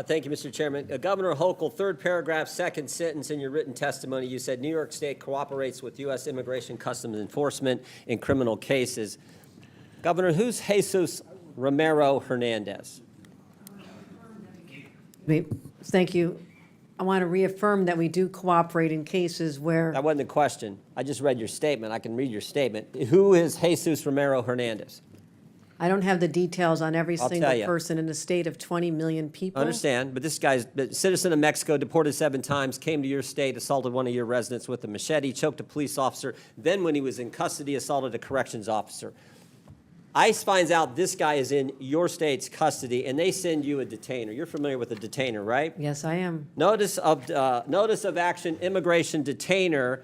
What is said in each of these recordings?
Thank you, Mr. Chairman. Governor Hochul, third paragraph, second sentence in your written testimony, you said New York State cooperates with U.S. Immigration Customs Enforcement in criminal cases. Governor, who's Jesus Romero Hernandez? Thank you. I want to reaffirm that we do cooperate in cases where... That wasn't the question. I just read your statement. I can read your statement. Who is Jesus Romero Hernandez? I don't have the details on every I'll single tell you. person in a state of 20 million people. I understand, but this guy's a citizen of Mexico, deported 7 times, came to your state, assaulted one of your residents with a machete, choked a police officer, then when he was in custody, assaulted a corrections officer. ICE finds out this guy is in your state's custody, and they send you a detainer. You're familiar with a detainer, right? Yes, I am. Notice of action, immigration detainer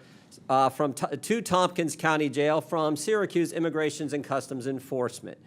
to Tompkins County Jail from Syracuse Immigrations and Customs Enforcement.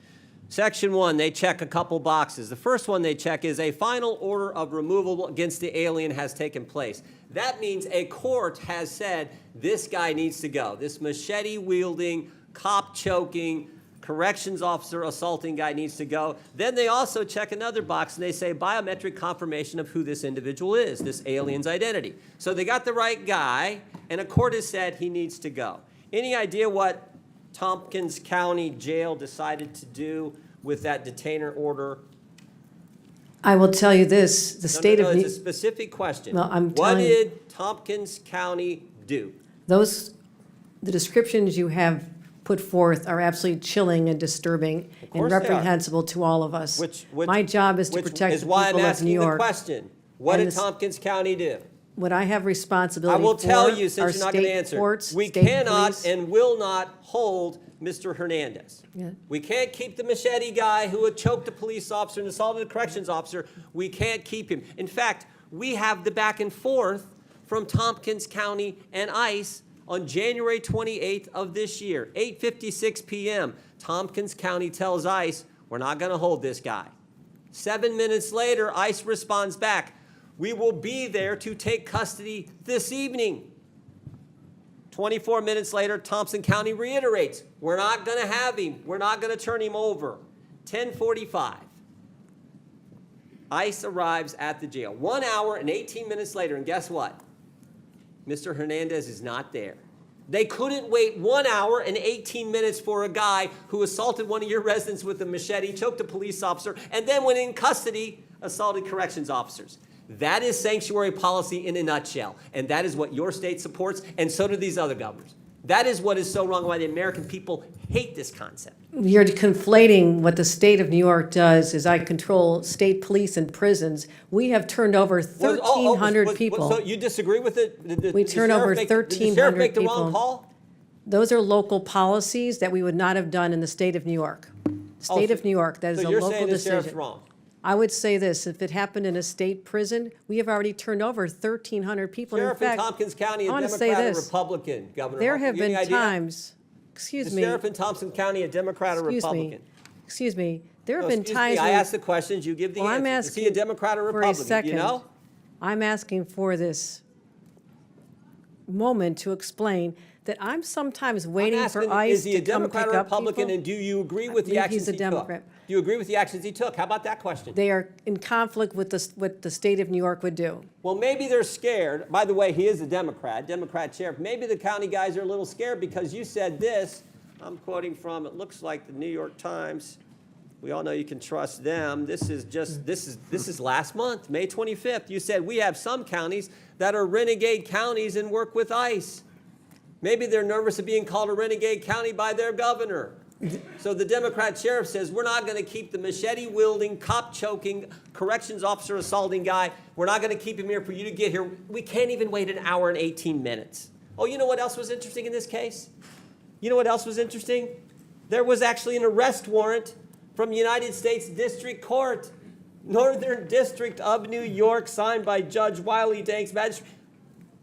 Section 1, they check a couple boxes. The first one they check is a final order of removal against the alien has taken place. That means a court has said this guy needs to go. This machete-wielding, cop-choking, corrections officer assaulting guy needs to go. Then they also check another box and they say biometric confirmation of who this individual is, this alien's identity. So they got the right guy, and a court has said he needs to go. Any idea what Tompkins County Jail decided to do with that detainer order? I will tell you this, the state of... It's a specific question. Well, I'm what telling you- did Tompkins County do? The descriptions you have put forth are absolutely chilling and disturbing and course they are. reprehensible to all of us. My job is to Which protect is the why I'm people of asking New the York. question. What And did this- Tompkins County do? What I have I responsibility will for tell you, are since you're not going to state answer, courts, we state cannot police. and will not hold Mr. Hernandez. Yeah. We can't keep the machete guy who had choked a police officer and assaulted a corrections officer. We can't keep him. In fact, we have the back and forth from Tompkins County and ICE on January 28th of this year, 8:56 p.m. Tompkins County tells ICE, we're not going to hold this guy. 7 minutes later, ICE responds back, we will be there to take custody this evening. 24 minutes later, Thompson County reiterates, we're not going to have him. We're not going to turn him over. 10:45. ICE arrives at the jail. 1 hour and 18 minutes later, and guess what? Mr. Hernandez is not there. They couldn't wait 1 hour and 18 minutes for a guy who assaulted one of your residents with a machete, choked a police officer, and then when in custody, assaulted corrections officers. That is sanctuary policy in a nutshell, and that is what your state supports, and so do these other governors. That is what is so wrong, why the American people hate this concept. You're conflating what the state of New York does is I control state police and prisons. We have turned over 1,300 people. So you disagree with it? We turn over 1,300 Did the sheriff make the people. wrong call? Those are local policies that we would not have done in the state of New York. State of New York, that is a So you're local saying the sheriff's decision. wrong? I would say this, if it happened in a state prison, we have already turned over 1,300 people. And in Sheriff in fact, Tompkins County, I a wanna say Democrat or this. Republican, Governor? There Hochul? have You any been idea? times, excuse The me, sheriff in Thompson County, a Democrat or Republican? excuse me, there have No, been excuse times me, I when- ask the questions, you give the Well, I'm answer. Is he a asking Democrat or for a Republican? Do second. you know? I'm asking for this moment to explain that I'm sometimes waiting I'm for asking, ICE is he a to come pick Democrat or up Republican, people. and do you agree I with the believe actions he's a he took? Democrat. Do you agree with the actions he took? How about that question? They are in conflict with what the state of New York would do. Well, maybe they're scared. By the way, he is a Democrat sheriff. Maybe the county guys are a little scared because you said this. I'm quoting from, it looks like the New York Times. We all know you can trust them. This is last month, May 25th. You said we have some counties that are renegade counties and work with ICE. Maybe they're nervous of being called a renegade county by their governor. So the Democrat sheriff says, we're not going to keep the machete-wielding, cop-choking, corrections officer assaulting guy. We're not going to keep him here for you to get here. We can't even wait an hour and 18 minutes. Oh, you know what else was interesting in this case? You know what else was interesting? There was actually an arrest warrant from United States District Court, Northern District of New York, signed by Judge Wiley Danks, magistrate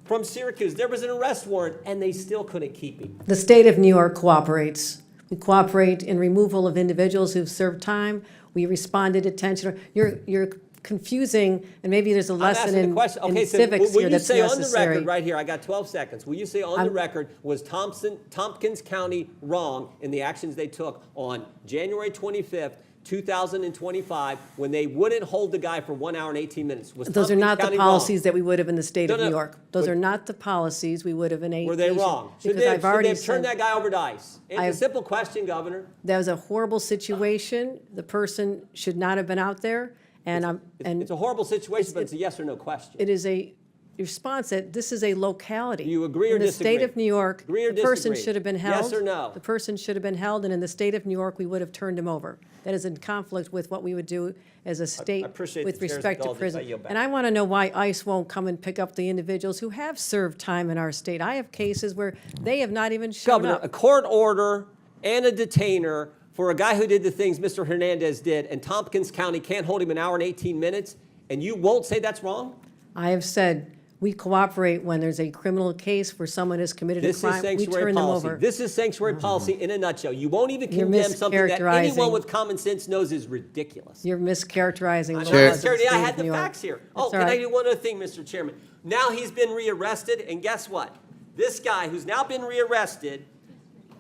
from Syracuse. There was an arrest warrant, and they still couldn't keep him. The state of New York cooperates. We cooperate in removal of individuals who've served time. We responded attention. You're confusing, and maybe there's a lesson in civics here that's necessary. On the necessary. record right here, I got 12 seconds. Will you say on the record, was Tompkins County wrong in the actions they took on January 25th 2025, when they wouldn't hold the guy for 1 hour and 18 minutes. Was Those are Tompkins not the County policies that we would have in the state of No, New no. York. Those But- are not the policies we would have in a. Were they wrong? Should Because they, I've should already they have turned said, that guy over to ICE? It's a I've- simple question, Governor. that was a horrible situation. The person should not have been out there. And It's a horrible situation, but it's a yes or no question. it is a response that this is a locality. Do you agree or in the disagree? state of New York, Agree or the person disagree? should have been held. Yes or no? The person should have been held, and in the state of New York, we would have turned him over. That is in conflict with what we would do as a state appreciate with the chair's respect to indulgence. I prison. yield back. And I want to know why ICE won't come and pick up the individuals who have served time in our state. I have cases where they have not even shown Governor, up. a court order and a detainer for a guy who did the things Mr. Hernandez did, and Tompkins County can't hold him 1 hour and 18 minutes, and you won't say that's wrong? I have said we cooperate when there's a criminal case where someone has committed a This is crime. We sanctuary turn them policy. over. This is sanctuary policy in a nutshell. You won't even You're condemn something that anyone mischaracterizing. with common sense knows is ridiculous. You're mischaracterizing the Chair. laws of the state I of had the New York. facts here. That's Oh, all can I right. do one other thing, Mr. Chairman? Now he's been rearrested, and guess what? This guy who's now been rearrested,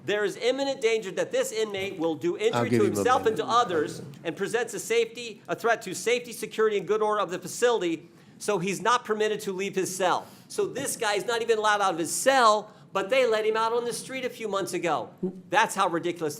there is imminent danger that this inmate will do injury give to him a himself and minute. to others and presents a threat to safety, security, and good order of the facility, so he's not permitted to leave his cell. So this guy is not even allowed out of his cell, but they let him out on the street a few months ago. That's how ridiculous this